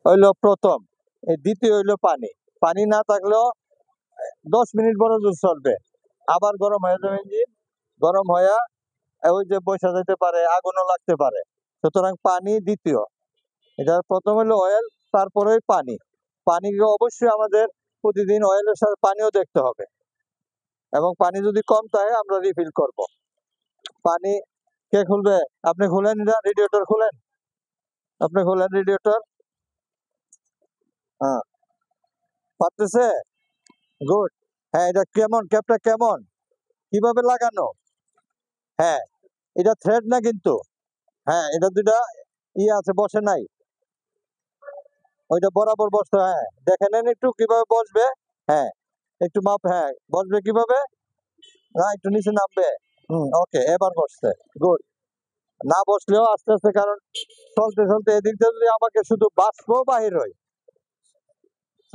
হইলো প্রথম, এই দ্বিতীয় হইলো পানি। পানি না থাকলেও 10 মিনিট পর্যন্ত চলবে, আবার গরম হয়ে যাবে ইঞ্জিন, গরম হয়ে ওই যে বসা যেতে পারে, আগুনও লাগতে পারে। সুতরাং পানি দ্বিতীয়। এটা প্রথম হলো অয়েল, তারপরে পানি। পানি অবশ্যই আমাদের প্রতিদিন অয়েলের সাথে পানিও দেখতে হবে, এবং পানি যদি কম থাকে আমরা রিফিল করব। পানি কে খুলবে? আপনি খুলেন, রেডিয়েটর খুলেন, আপনি খুলেন রেডিয়েটর। হ্যাঁ, পারতেছে? গুড। হ্যাঁ, এটা কেমন, ক্যাপটা কেমন, কিভাবে লাগানো? হ্যাঁ, এটা থ্রেড না কিন্তু। হ্যাঁ, এটা দুটা আছে, বসে নাই, ওইটা বরাবর বসতে। হ্যাঁ, দেখে নেন একটু কিভাবে বসবে। হ্যাঁ, একটু মাপ। হ্যাঁ, বসবে কিভাবে? না, একটু নিচে নামবে। ওকে, এবার বসছে। গুড। না বসলেও আস্তে আস্তে, কারণ চলতে চলতে এদিক দিয়ে যদি আমাকে শুধু বাষ্প বাহির হয়,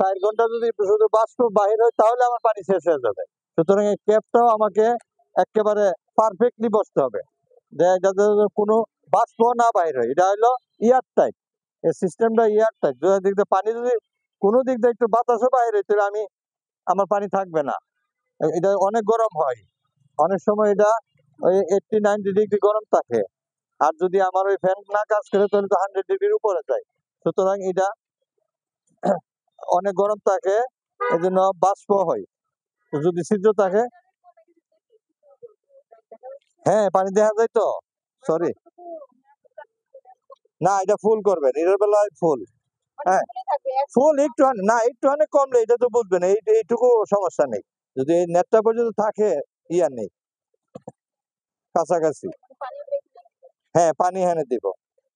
4 ঘন্টা যদি শুধু বাষ্প বাহির হয়, তাহলে আমার পানি শেষ হয়ে যাবে। সুতরাং এই ক্যাপটাও আমাকে একেবারে পারফেক্টলি বসতে হবে, যাতে কোনো বাষ্প না বাহির হয়। এটা হলো ইয়ার টাইট, এই সিস্টেমটা ইয়ার টাইট। দিক দিয়ে পানি যদি কোনো দিক দিয়ে একটু বাতাসও বাহির হয়, তাহলে আমার পানি থাকবে না। এটা অনেক গরম হয়, অনেক সময় এটা ওই 80-90 ডিগ্রি গরম থাকে। আর যদি আমার ওই ফ্যান না কাজ করে, তাহলে তো 100 ডিগ্রির উপরে যায়। সুতরাং এটা অনেক গরম থাকে, এই জন্য বাষ্প হয়। যদি ছিদ্র থাকে, হ্যাঁ, পানি দেখা যায় তো। সরি, না, এটা ফুল করবেন, এর বেলায় ফুল। হ্যাঁ, ফুল একটু না, একটু অনেক কমলে এটা তো বুঝবেন, এইটুকু সমস্যা নেই। যদি এই নেটটা পর্যন্ত থাকে, ইয়ার নেই, কাছাকাছি। হ্যাঁ, পানি এখানে দিব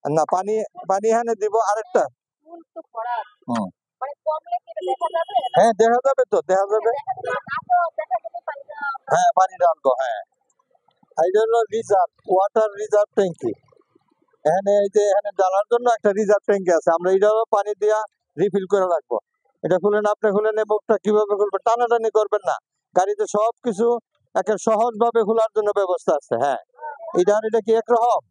না, পানি পানি এখানে দিব আরেকটা। হুম, হ্যাঁ, দেখা যাবে তো, দেখা যাবে। হ্যাঁ, পানি ডালবো। হ্যাঁ, এটা হলো রিজার্ভ ওয়াটার, রিজার্ভ ট্যাঙ্কি। এখানে এই যে এখানে ডালার জন্য একটা রিজার্ভ ট্যাঙ্কি আছে, আমরা এটাও পানি দিয়া রিফিল করে রাখবো। এটা খুলেন, আপনি খুলেন। এই মুখটা কিভাবে খুলবেন? টানাটানি করবেন না, গাড়িতে সবকিছু একে সহজ ভাবে খোলার জন্য ব্যবস্থা আছে। হ্যাঁ, এটা কি একরকম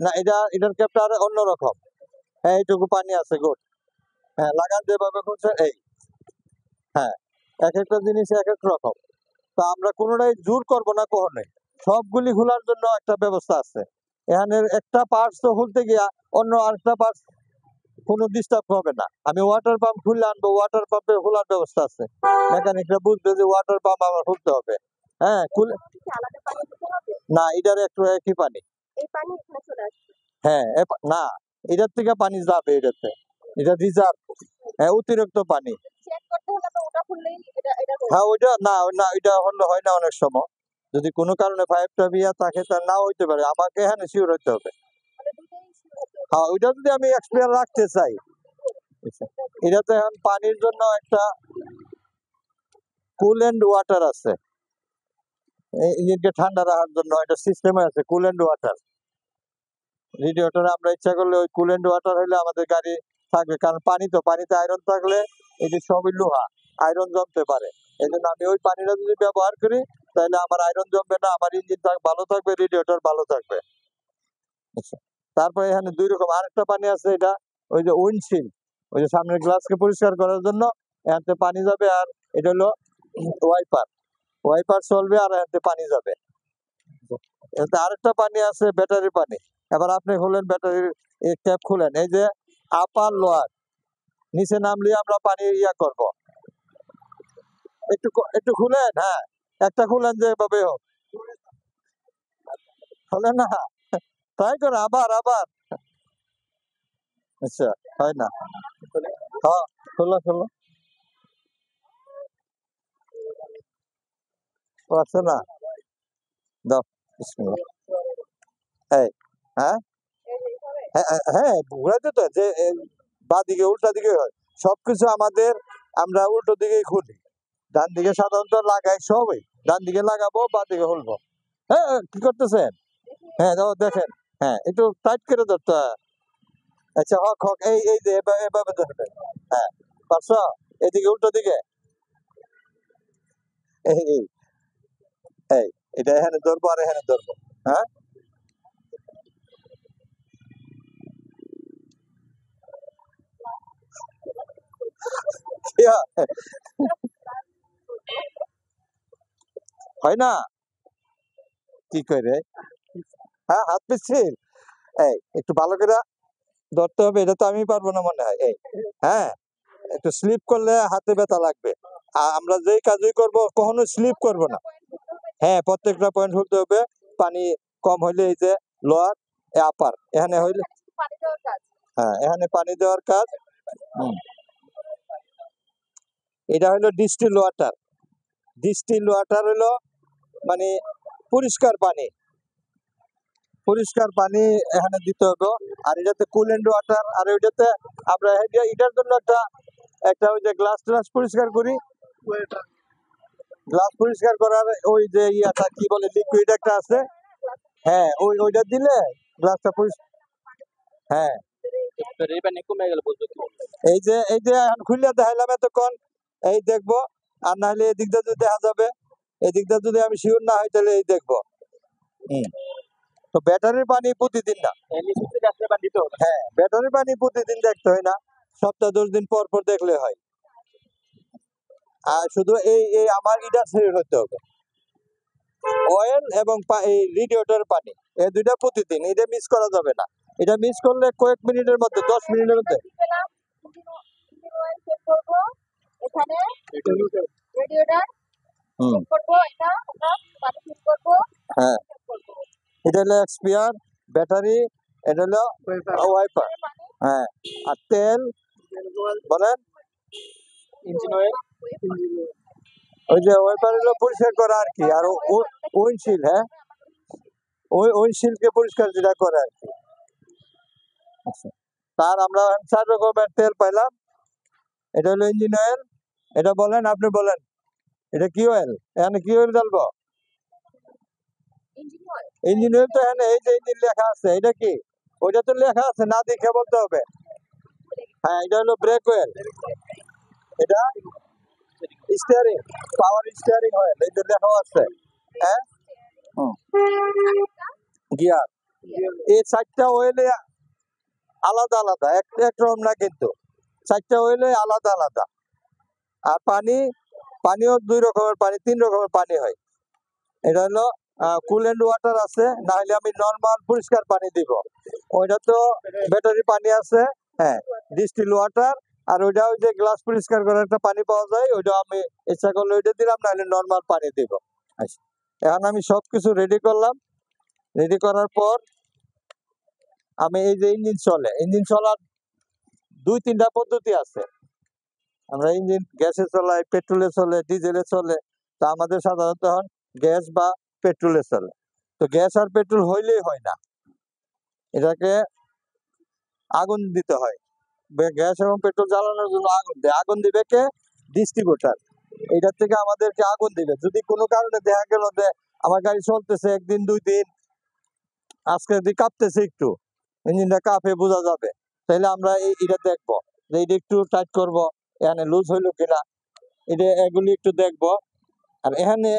না, এটার ক্যাপটা আর অন্যরকম। হ্যাঁ, এইটুকু পানি আছে। গুড। হ্যাঁ, লাগান যেভাবে খুলছেন, এই। হ্যাঁ, এক একটা জিনিস এক এক রকম। তা আমরা কোনোটাই জোর করবো না কখনোই, সবগুলি খোলার জন্য একটা ব্যবস্থা আছে। এখানে একটা পার্টস তো খুলতে গিয়া অন্য আরেকটা পার্টস কোনো ডিস্টার্ব হবে না। আমি ওয়াটার পাম্প খুলে আনবো, ওয়াটার পাম্পে খোলার ব্যবস্থা আছে, মেকানিকরা বুঝবে যে ওয়াটার পাম্প আমার খুলতে হবে। হ্যাঁ, খুলে। না, এটার একটু একই পানি। হ্যাঁ, না, এটার থেকে পানি যাবে এটাতে, এটা রিজার্ভ। হ্যাঁ, অতিরিক্ত পানি। হ্যাঁ, ওইটা না, না, ওইটা হলে হয় না অনেক সময়। যদি কোনো কারণে পাইপটা বিয়া থাকে, তা নাও হইতে পারে, আমাকে এখানে শিওর হইতে হবে। হ্যাঁ, ওইটা যদি আমি এক্সপিরিয়েন্স রাখতে চাই, এটাতে এখন পানির জন্য একটা কুল এন্ড ওয়াটার আছে, ইঞ্জিনকে ঠান্ডা রাখার জন্য একটা সিস্টেম আছে, কুল এন্ড ওয়াটার। রেডিয়েটরে আমরা ইচ্ছা করলে ওই কুল এন্ড ওয়াটার হলে আমাদের গাড়ি থাকবে, কারণ পানিতে আয়রন থাকলে, এটি সবই লোহা, আয়রন জমতে পারে। এই জন্য আমি ওই পানিটা যদি ব্যবহার করি, তাহলে আমার আয়রন জমবে না, আমার ইঞ্জিন ভালো থাকবে, রেডিয়েটর ভালো থাকবে। আচ্ছা, তারপরে এখানে 2 রকম আরেকটা পানি আছে, এটা ওই যে উইন্ডশিল্ড, ওই যে সামনের গ্লাসকে পরিষ্কার করার জন্য এতে পানি যাবে। আর এটা হলো ওয়াইপার, ওয়াইপার চলবে আর এতে পানি যাবে। এতে আরেকটা পানি আছে, ব্যাটারি পানি। এবার আপনি খুলেন ব্যাটারির ক্যাপ খুলেন, এই যে আপার লোয়ার, নিচে নামলে আমরা পানি করব। একটু খুলেন। হ্যাঁ, একটা খুলেন যে এভাবে হোক, খুলেন না, ট্রাই করে আবার আবার। আচ্ছা, হয় না। হ্যাঁ, খোলো খোলো, আছে না, দাও। বিসমিল্লাহ। এই, হ্যাঁ, হ্যাঁ, হ্যাঁ, ঘুরাইতে তো যে বা দিকে উল্টা দিকে হয় সবকিছু আমাদের, আমরা উল্টো দিকেই খুলি। ডান দিকে সাধারণত লাগাই সবই, ডান দিকে লাগাবো, বা দিকে খুলবো। হ্যাঁ, কি করতেছেন? হ্যাঁ, দেখেন। হ্যাঁ, একটু টাইট করে ধরতে হয়। আচ্ছা, হক হক, এই যে এভাবে ধরবেন। হ্যাঁ, পারছো? এদিকে উল্টো দিকে, এই এই এই এটা এখানে ধরবো আর এখানে ধরবো। হ্যাঁ, দিয়া হয় না কি করে হ্যাঁ হাত পিছিল এই একটু ভালো করে ধরতে হবে এটা তো আমি পারবো না মনে হয় এই হ্যাঁ একটু স্লিপ করলে হাতে ব্যথা লাগবে আর আমরা যেই কাজই করব কখনো স্লিপ করব না হ্যাঁ প্রত্যেকটা পয়েন্ট হতে হবে পানি কম হইলে এই যে লোয়ার আপার এখানে হইলে হ্যাঁ এখানে পানি দেওয়ার কাজ হুম। এটা হলো ডিস্টিল ওয়াটার হলো মানে পরিষ্কার পানি এখানে দিতে হবে আর এটাতে কুলেন্ট ওয়াটার আর ওইটাতে আমরা এটার জন্য একটা একটা ওই যে গ্লাস পরিষ্কার করি গ্লাস পরিষ্কার করার ওই যে ইয়াটা কি বলে লিকুইড একটা আছে হ্যাঁ ওইটা দিলে গ্লাসটা পরিষ্কার হ্যাঁ এই যে এখন খুললে দেখাইলাম এতক্ষণ এই দেখবো আর নাহলে এদিক দিয়ে যদি দেখা যাবে এদিক দিয়ে যদি আমি শিওর না হই তাহলে এই দেখবো তো ব্যাটারির পানি প্রতিদিন না হ্যাঁ ব্যাটারির পানি প্রতিদিন দেখতে হয় না সপ্তাহ 10 দিন পর পর দেখলে হয় আর শুধু এই এই আমার ইন্ডাস্ট্রির হতে হবে অয়েল এবং এই রেডিয়েটর পানি এই দুইটা প্রতিদিন এটা মিস করা যাবে না এটা মিস করলে কয়েক মিনিটের মধ্যে 10 মিনিটের মধ্যে হ্যাঁ এটা হলো এক্সপিয়ার ব্যাটারি এটা হলো ওয়াইপার হ্যাঁ আর তেল বলেন ইঞ্জিন অয়েল ওই যে ওয়াইপার হলো পরিষ্কার করা আর কি আর উইন্ডশিল্ড হ্যাঁ ওই উইন্ডশিল্ডকে পরিষ্কার যেটা করে আর কি আচ্ছা তার আমরা 4 রকমের তেল পাইলাম এটা হলো ইঞ্জিন অয়েল এটা বলেন আপনি বলেন এটা কি অয়েল এখানে কি অয়েল ডালবো ইঞ্জিন অয়েল তো এখানে এই যে ইঞ্জিন লেখা আছে এটা কি ওইটা তো লেখা আছে না দেখে বলতে হবে হ্যাঁ এটা হলো ব্রেক অয়েল এটা স্টিয়ারিং পাওয়ার স্টিয়ারিং অয়েল এই যে লেখা আছে হ্যাঁ গিয়ার এই 4টা অয়েলে আলাদা আলাদা একরকম না কিন্তু 4টা অয়েলে আলাদা আলাদা আর পানিও 2 রকমের পানি 3 রকমের পানি হয় এটা হলো কুলেন্ট ওয়াটার আছে না হলে আমি নরমাল পরিষ্কার পানি দিব ওইটা তো ব্যাটারি পানি আছে হ্যাঁ ডিস্টিল ওয়াটার আর ওইটা ওই যে গ্লাস পরিষ্কার করার একটা পানি পাওয়া যায় ওইটা আমি ইচ্ছা করলে ওইটা দিলাম না হলে নরমাল পানি দিব আচ্ছা এখন আমি সবকিছু রেডি করলাম রেডি করার পর আমি এই যে ইঞ্জিন চলার 2-3টা পদ্ধতি আছে আমরা ইঞ্জিন গ্যাসে চলাই পেট্রোলে চলে ডিজেলে চলে তা আমাদের সাধারণত এখন গ্যাস বা পেট্রোলে চলে তো গ্যাস আর পেট্রোল হইলেই হয় না এটাকে আগুন দিতে হয় গ্যাস এবং পেট্রোল জ্বালানোর জন্য আগুন দিবে কে ডিস্ট্রিবিউটার এটার থেকে আমাদেরকে আগুন দিবে যদি কোনো কারণে দেখা গেল যে আমার গাড়ি চলতেছে 1 দিন 2 দিন আজকে যদি কাঁপতেছে একটু ইঞ্জিনটা কাঁপে বোঝা যাবে তাহলে আমরা এটা দেখবো যে এটা একটু টাইট করবো এখানে লুজ হইলো কিনা এটা এগুলি একটু দেখবো আর এখানে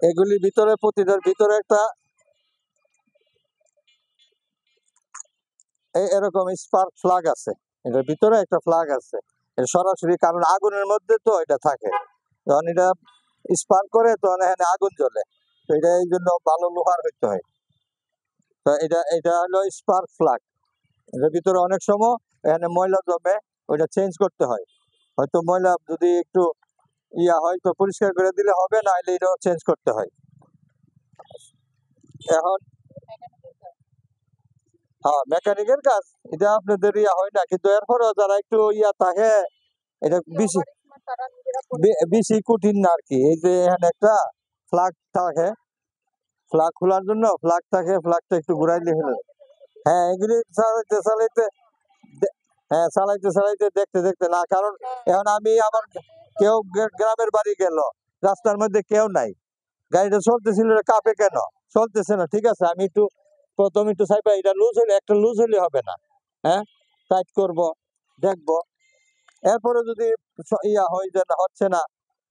এগুলির ভিতরে প্রতিটার ভিতরে একটা এরকম স্পার্ক ফ্ল্যাগ আছে এটার ভিতরে একটা ফ্ল্যাগ আছে সরাসরি কারণ আগুনের মধ্যে তো এটা থাকে যখন এটা স্পার্ক করে তখন এখানে আগুন জ্বলে তো এটা এই জন্য ভালো লোহার হইতে হয় তো এটা হলো স্পার্ক ফ্ল্যাগ এটার ভিতরে অনেক সময় এখানে ময়লা জমে ওইটা চেঞ্জ করতে হয় হয়তো ময়লা যদি একটু ইয়া হয় তো পরিষ্কার করে দিলে হবে না হলে এটাও চেঞ্জ করতে হয় এখন হ্যাঁ মেকানিকের কাজ এটা আপনাদের ইয়া হয় না কিন্তু এরপরেও যারা একটু ইয়া থাকে এটা বেশি কঠিন না আর কি এই যে এখানে একটা ফ্ল্যাগ থাকে ফ্ল্যাগ খোলার জন্য ফ্ল্যাগ থাকে ফ্ল্যাগটা একটু ঘুরাইলে হলো হ্যাঁ এগুলি চালাইতে হ্যাঁ চালাইতে দেখতে দেখতে না কারণ এখন আমি আমার কেউ গ্রামের বাড়ি গেল রাস্তার মধ্যে কেউ নাই গাড়িটা চলতেছিল কাঁপে কেন চলতেছে না ঠিক আছে আমি একটু প্রথম একটু চাইবা এটা লুজ হলে একটা লুজ হলে হবে না হ্যাঁ টাইট করব দেখবো এরপরে যদি ইয়া হয় যে না হচ্ছে না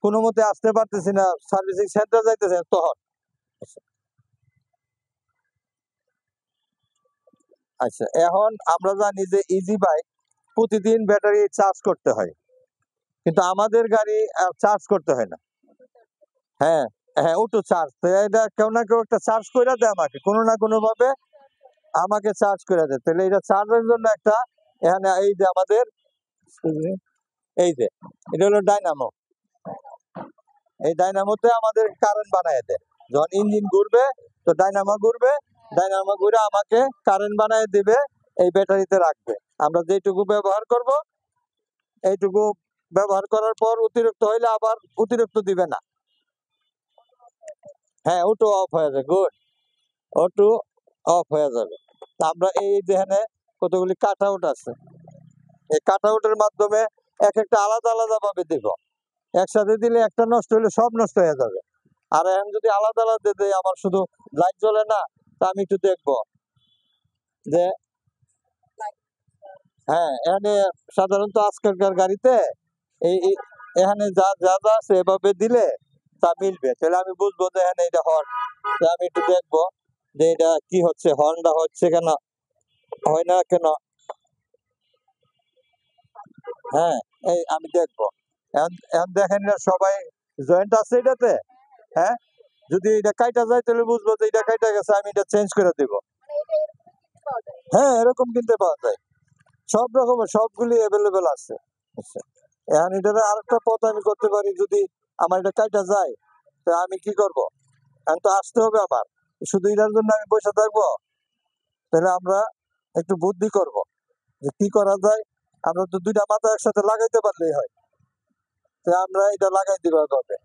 কোনো মতে আসতে পারতেছি না সার্ভিসিং সেন্টার যাইতেছে তখন আচ্ছা এখন আমরা জানি যে ইজি বাইক প্রতিদিন ব্যাটারি চার্জ করতে হয়, কিন্তু আমাদের গাড়ি চার্জ করতে হয় না। হ্যাঁ, হ্যাঁ, অটো চার্জ। এটা কেউ না কেউ একটা চার্জ করে দেয় আমাকে, কোনো না কোনো ভাবে আমাকে চার্জ করে দেয়। তাহলে এটা চার্জের জন্য একটা এখানে এই যে আমাদের এই যে এটা হলো ডাইনামো। এই ডাইনামোতে আমাদের কারেন্ট বানায় দেয়। যখন ইঞ্জিন ঘুরবে তো ডাইনামো ঘুরবে, ডাইনামো ঘুরে আমাকে কারেন্ট বানায় দিবে, এই ব্যাটারিতে রাখবে। আমরা যেটুকু ব্যবহার করব এইটুকু ব্যবহার করার পর অতিরিক্ত হইলে আবার অতিরিক্ত দিবে না। হ্যাঁ, অটো অফ হয়ে যাবে। গুড, অটো অফ হয়ে যাবে। তা আমরা এই যেখানে কতগুলি কাট আউট আছে, এই কাট আউটের মাধ্যমে এক একটা আলাদা আলাদা ভাবে দিব। একসাথে দিলে একটা নষ্ট হলে সব নষ্ট হয়ে যাবে। আর এখন যদি আলাদা আলাদা দেয়, আমার শুধু লাইট জ্বলে না, তা আমি একটু দেখবো যে হ্যাঁ, এখানে সাধারণত আজকালকার গাড়িতে এখানে যা যা যা আছে এভাবে দিলে তা মিলবে। তাহলে আমি বুঝবো যে এখানে এটা হর্ন। আমি একটু দেখবো যে এটা কি হচ্ছে, হর্নটা হচ্ছে কেন, হয় না কেন। হ্যাঁ, এই আমি দেখবো। এখন এখন দেখেন না সবাই জয়েন্ট আছে এটাতে। হ্যাঁ, যদি এটা কাইটা যায় তাহলে বুঝবো যে এটা কাইটা গেছে, আমি এটা চেঞ্জ করে দিব। হ্যাঁ, এরকম কিনতে পাওয়া যায়। সব রকমের সবগুলি অ্যাভেলেবেল আছে। আচ্ছা, এখন এটার আরেকটা পথ আমি করতে পারি, যদি আমার এটা কাইটা যায় তো আমি কি করব? এখন তো আসতে হবে আবার, শুধু এটার জন্য আমি বসে থাকবো? তাহলে আমরা একটু বুদ্ধি করব যে কি করা যায়। আমরা তো দুইটা মাথা একসাথে লাগাইতে পারলেই হয়। তো আমরা এটা লাগাই দিব এভাবে,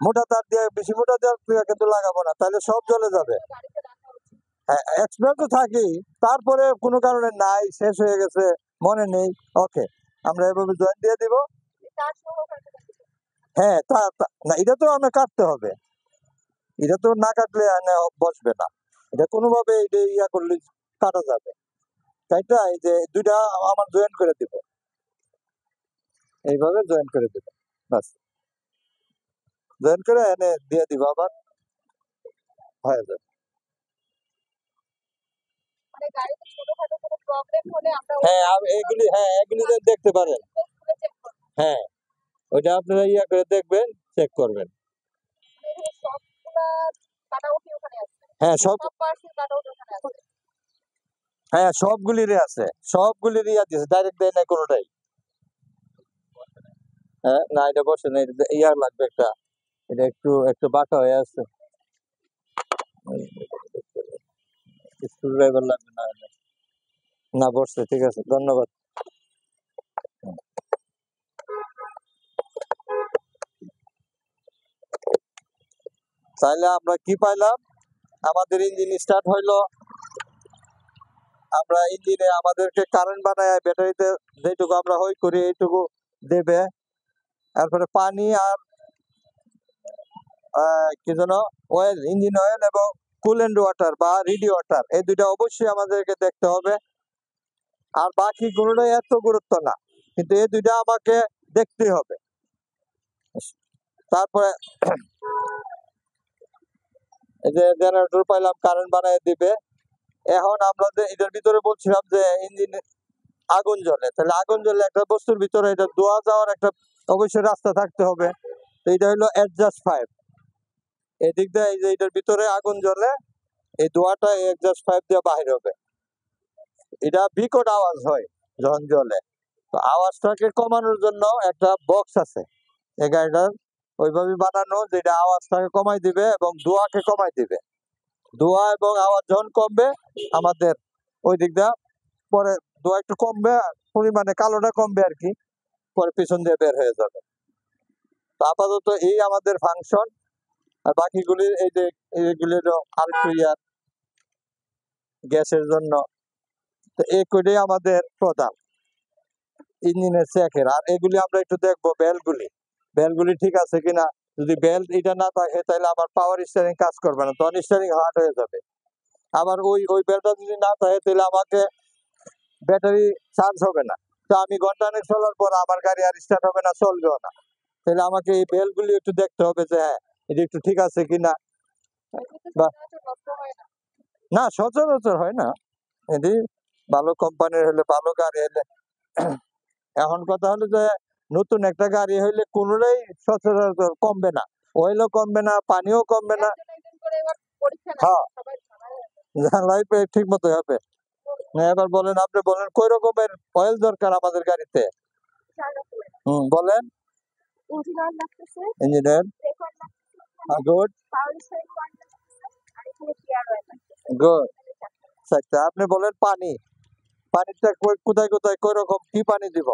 মোটা তার দিয়ে, বেশি মোটা তার দিয়ে কিন্তু লাগাবো না, তাহলে সব জ্বলে যাবে। হ্যাঁ, এক্সপায়ার তো থাকেই, তারপরে কোনো কারণে নাই, শেষ হয়ে গেছে, মনে নেই, ওকে, আমরা এভাবে জয়েন দিয়ে দিব। হ্যাঁ, না, এটা তো আমরা কাটতে হবে। এটা তো না কাটলে বসবে না। এটা কোনোভাবে এটা ইয়া করলে কাটা যাবে। তাইটা এই যে দুইটা আমার জয়েন করে দিব, এইভাবে জয়েন করে দিব, বাস। জয়েন করে এনে দিয়ে দিব, আবার হয়ে যাবে। হ্যাঁ, এগুলি, হ্যাঁ, এগুলি দেখতে পারেন। হ্যাঁ, ওইটা আপনারা ইয়া করে দেখবেন, চেক করবেন। হ্যাঁ, হ্যাঁ, সবগুলিরই আছে, সবগুলির ইয়া দিয়েছে, ডাইরেক্ট দেয় নাই কোনোটাই। হ্যাঁ, না, এটা বসে না, এটা ইয়া লাগবে একটা, এটা একটু একটু বাঁকা হয়ে আছে, স্ক্রুড্রাইভার লাগবে। না, না বসছে, ঠিক আছে, ধন্যবাদ। তাহলে আমরা কি পাইলাম? আমাদের ইঞ্জিন স্টার্ট হইলো, আমরা ইঞ্জিনে আমাদেরকে কারেন্ট বানায় ব্যাটারিতে যেটুকু আমরা হই করি এইটুকু দেবে। তারপরে পানি আর কি যেন অয়েল, ইঞ্জিন অয়েল এবং কুলেন্ট ওয়াটার বা রেডি ওয়াটার, এই দুইটা অবশ্যই আমাদেরকে দেখতে হবে। আর বাকি কোনোটাই এত গুরুত্ব না, কিন্তু এই দুইটা আমাকে দেখতেই হবে। তারপরে এই যে জেনারেটর পাইলাম, কারেন্ট বানিয়ে দিবে। এখন আমরা যে এটার ভিতরে বলছিলাম যে ইঞ্জিন আগুন জ্বলে, তাহলে আগুন জ্বলে একটা বস্তুর ভিতরে এটা ধোঁয়া যাওয়ার একটা অবশ্যই রাস্তা থাকতে হবে। তো এটা হলো অ্যাডজাস্ট পাইপ। এদিক দিয়ে এই যে এটার ভিতরে আগুন জ্বলে, এই ধোঁয়াটা অ্যাডজাস্ট পাইপ দিয়ে বাহির হবে। এটা বিকট আওয়াজ হয় যখন জ্বলে। তো আওয়াজটাকে কমানোর জন্য একটা বক্স আছে এই গাড়িটার, ওইভাবে বানানো যেটা আওয়াজটাকে কমাই দিবে এবং ধোঁয়াকে কমাই দিবে। ধোঁয়া এবং আওয়াজ যখন কমবে আমাদের ওই দিক দিয়ে, পরে ধোঁয়া একটু কমবে, পরিমাণে কালোটা কমবে আর কি, পরে পিছন দিয়ে বের হয়ে যাবে। তো আপাতত এই আমাদের ফাংশন। আর বাকিগুলি এই যে এইগুলি আরেকটু ইয়ার গ্যাসের জন্য। তো এই কয়টাই আমাদের প্রধান ইঞ্জিনের চেকের। আর এগুলি আমরা একটু দেখবো বেলগুলি ঠিক আছে কিনা। যদি বেল এটা না থাকে তাহলে আমার পাওয়ার স্টিয়ারিং কাজ করবে না, তখন স্টিয়ারিং হার্ড হয়ে যাবে। আবার ওই বেলটা যদি না থাকে তাহলে আমাকে ব্যাটারি চার্জ হবে না। তো আমি ঘন্টাখানেক চলার পর আমার গাড়ি আর স্টার্ট হবে না, চলবেও না। তাহলে আমাকে এই বেলগুলি একটু দেখতে হবে যে হ্যাঁ এটা একটু ঠিক আছে কিনা। না, সচরাচর হয় না এটি। ভালো কোম্পানির হলে, ভালো গাড়ি হলে। এখন কথা হলো যে নতুন একটা গাড়ি হইলে কোনোটাই সচরাচর কমবে না, অয়েলও কমবে না, পানিও কমবে না। হ্যাঁ, জ্বালাই ঠিক মতো হবে। এবার বলেন, আপনি বলেন কয় রকমের অয়েল দরকার আমাদের গাড়িতে? বলেন। Engineer, good good. আচ্ছা, আপনি বলেন পানি, পানিটা কোথায় কোথায় কয় রকম, কি পানি দিব?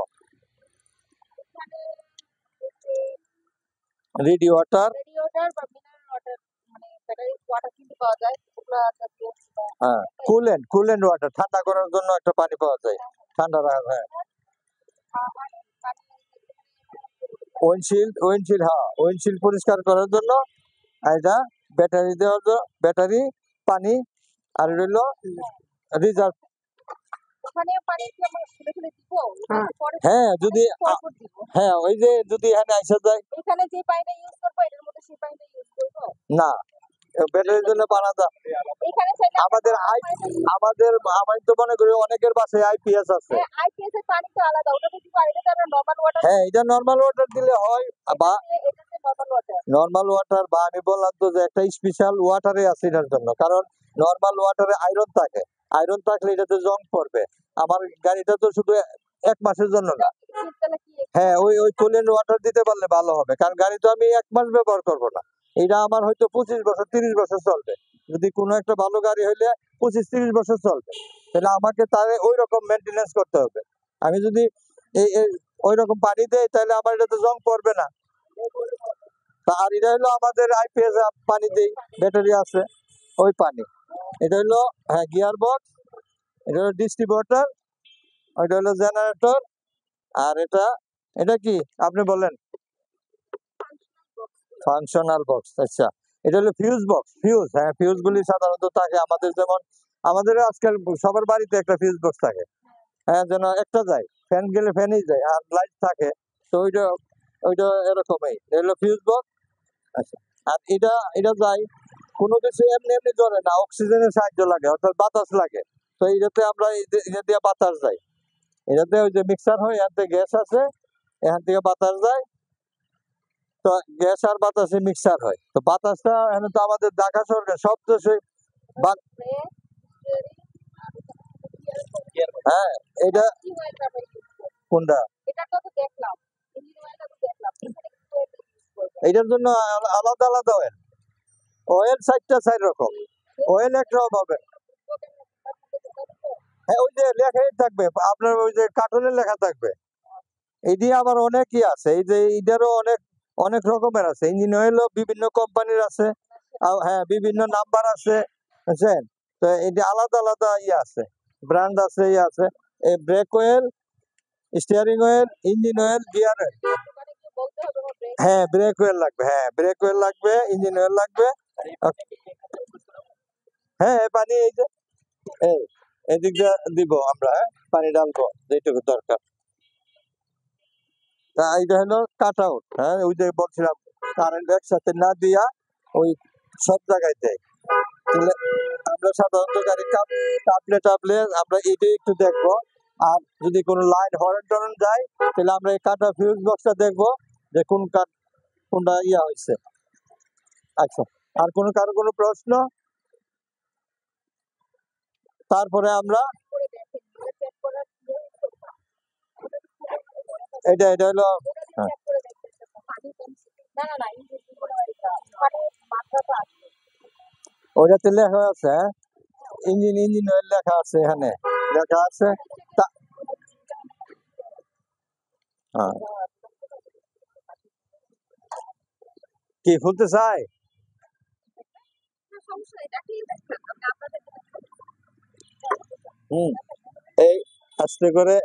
রেডি ওয়াটার, হ্যাঁ, কুলেন্ট ওয়াটার, ঠান্ডা করার জন্য একটা পানি পাওয়া যায়, ঠান্ডা রাখা। হ্যাঁ, উইন্ডশিল্ড, হ্যাঁ, উইন্ডশিল্ড পরিষ্কার করার জন্য। আর এটা ব্যাটারি দেওয়ার জন্য, ব্যাটারি, পানি, আর রইল রিজার্ভ। হ্যাঁ, যদি হ্যাঁ ওই যে যদি এখানে আইসা যায় না, ব্যাটারির জন্য বানাতে আমাদের আমাদের আমি তো মনে করি অনেকের বাসায় আইপিএস আছে। হ্যাঁ, এটা নর্মাল ওয়াটার দিলে হয়, বা নর্মাল ওয়াটার, বা আমি বললাম তো যে একটা স্পেশাল ওয়াটারে আছে এটার জন্য, কারণ নর্মাল ওয়াটারে আয়রন থাকে, আয়রন থাকলে এটাতে জং পড়বে। আমার গাড়িটা তো শুধু 1 মাসের জন্য না। হ্যাঁ, ওই কুলেন্ট ওয়াটার দিতে পারলে ভালো হবে, কারণ গাড়ি তো আমি 1 মাস ব্যবহার করব না, এটা আমার হয়তো 25 বছর 30 বছর চলবে। যদি কোনো একটা ভালো গাড়ি হইলে 25-30 বছর চলবে, তাহলে আমাকে তার ওই রকম মেনটেনেন্স করতে হবে। আমি যদি ওই রকম পানি দেই, তাহলে আমার এটাতে জং পড়বে না। আর এটা হলো আমাদের আইপিএস পানি দেই, ব্যাটারি আছে ওই পানি। এটা হলো, হ্যাঁ, গিয়ার বক্স, এটা হলো ডিস্ট্রিবিউটর, ওইটা হলো জেনারেটর, আর এটা কি আপনি বলেন? Functional box. আচ্ছা, এটা হলো ফিউজ বক্স, ফিউজ। হ্যাঁ, ফিউজ গুলি সাধারণত থাকে আমাদের, যেমন আমাদের আজকাল সবার বাড়িতে একটা ফিউজ বক্স থাকে। হ্যাঁ, যেন একটা যায়, ফ্যান গেলে ফ্যানই যায়, আর লাইট থাকে, তো ওইটা ওইটা এরকমই, এটা ফিউজ বক্স। আচ্ছা, আর এটা যায় কোনো কিছু এমনি এমনি জ্বলে না, অক্সিজেনের সাহায্য লাগে, অর্থাৎ বাতাস লাগে। তো এইটাতে আমরা এটা দিয়ে বাতাস যায়, এটাতে ওই যে মিক্সার হয়, এখান থেকে গ্যাস আছে, এখান থেকে বাতাস যায়, তো গ্যাস আর বাতাসে মিক্সার হয়। তো বাতাসটা এখানে তো আমাদের ঢাকা শহরে সব দেশে হ্যাঁ, এটা কোনটা? এটার জন্য আলাদা আলাদা অয়েল, অয়েল 4 রকম, অয়েল একরকম হবে। হ্যাঁ, ওই যে লেখাই থাকবে আপনার, ওই যে কার্টুনে লেখা থাকবে। এটি আবার অনেকই আছে, এই যে এটারও অনেক অনেক রকমের আছে, ইঞ্জিন অয়েলও বিভিন্ন কোম্পানির আছে। হ্যাঁ, বিভিন্ন নাম্বার আছে, বুঝছেন? তো এটা আলাদা আলাদা আছে, ব্র্যান্ড আছে, আছে। এই break oil, steering oil, engine oil, gear oil. হ্যাঁ, ব্রেক অয়েল লাগবে, হ্যাঁ, ব্রেক অয়েল লাগবে, ইঞ্জিন অয়েল লাগবে। হ্যাঁ, পানি এই যে এদিক দিয়ে দিব আমরা, হ্যাঁ, পানি ডালবো যেটুকু দরকার। তা এইটা হলো কাট আউট। হ্যাঁ, ওই যে বলছিলাম কারেন্ট একসাথে না দিয়া ওই সব জায়গায় দেয়। তাহলে আমরা সাধারণত গাড়ি টাপলে আমরা এটাই একটু দেখবো। আর যদি কোনো লাইন হরেন টরেন যায়, তাহলে আমরা এই কাটা ফিউজ বক্সটা দেখবো যে কোনটা হয়েছে। আচ্ছা, আর কারো কোনো প্রশ্ন? তারপরে আমরা এটা হলো, হ্যাঁ, ওইটাতে লেখা আছে, ইঞ্জিন অয়েল লেখা আছে, এখানে লেখা আছে। হ্যাঁ, কি খুলতে চাই? এই আস্তে করে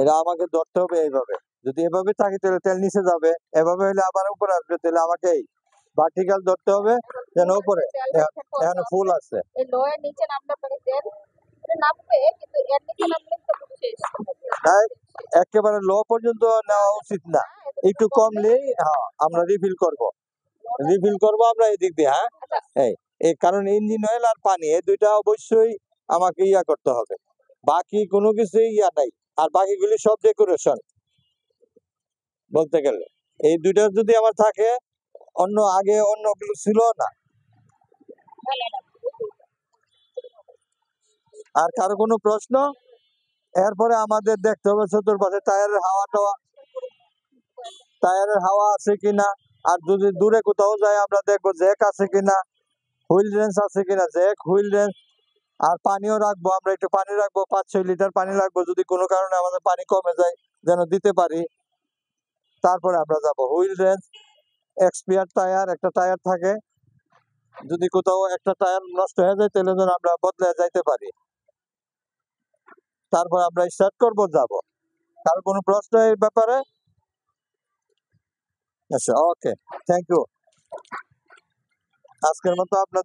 এটা আমাকে ধরতে হবে এইভাবে। যদি এভাবে থাকি তাহলে তেল নিচে যাবে, এভাবে হলে আবার উপরে আসবে, তাহলে আমাকে এই ভার্টিক্যাল ধরতে হবে, যেন উপরে এখানে ফুল আছে। একেবারে লো পর্যন্ত নেওয়া উচিত না, একটু কমলেই, হ্যাঁ, আমরা রিফিল করব আমরা এই দিক দিয়ে। হ্যাঁ, এই এই কারণ ইঞ্জিন অয়েল আর পানি এই দুইটা অবশ্যই আমাকে ইয়া করতে হবে, বাকি কোনো কিছু ইয়া নাই। আর বাকিগুলি সব ডেকোরেশন বলতে গেলে। এই দুইটা যদি আমার থাকে, অন্য আগে অন্যগুলো ছিল না। আর কারো কোনো প্রশ্ন? এরপরে আমাদের দেখতে হবে চতুর্পাশে টায়ারের হাওয়া আছে কিনা। আর যদি দূরে কোথাও যায় আমরা দেখবো জ্যাক আছে কিনা, হুইল রেঞ্চ আছে কিনা, জ্যাক হুইল রেঞ্চ। আর পানিও রাখবো, আমরা একটু পানি রাখবো, 5-6 লিটার পানি রাখবো, যদি কোনো কারণে আমাদের পানি কমে যায় যেন দিতে পারি। তারপরে আমরা যাবো হুইল রেঞ্চ, এক্সপিয়ার টায়ার, একটা টায়ার থাকে, যদি কোথাও একটা টায়ার নষ্ট হয়ে যায় তাহলে যেন আমরা বদলে যাইতে পারি। তারপর আমরা স্টার্ট করবো, যাবো। কার কোনো প্রশ্ন এই ব্যাপারে? আচ্ছা, ওকে, থ্যাংক ইউ। আজকের মতো আপনাদের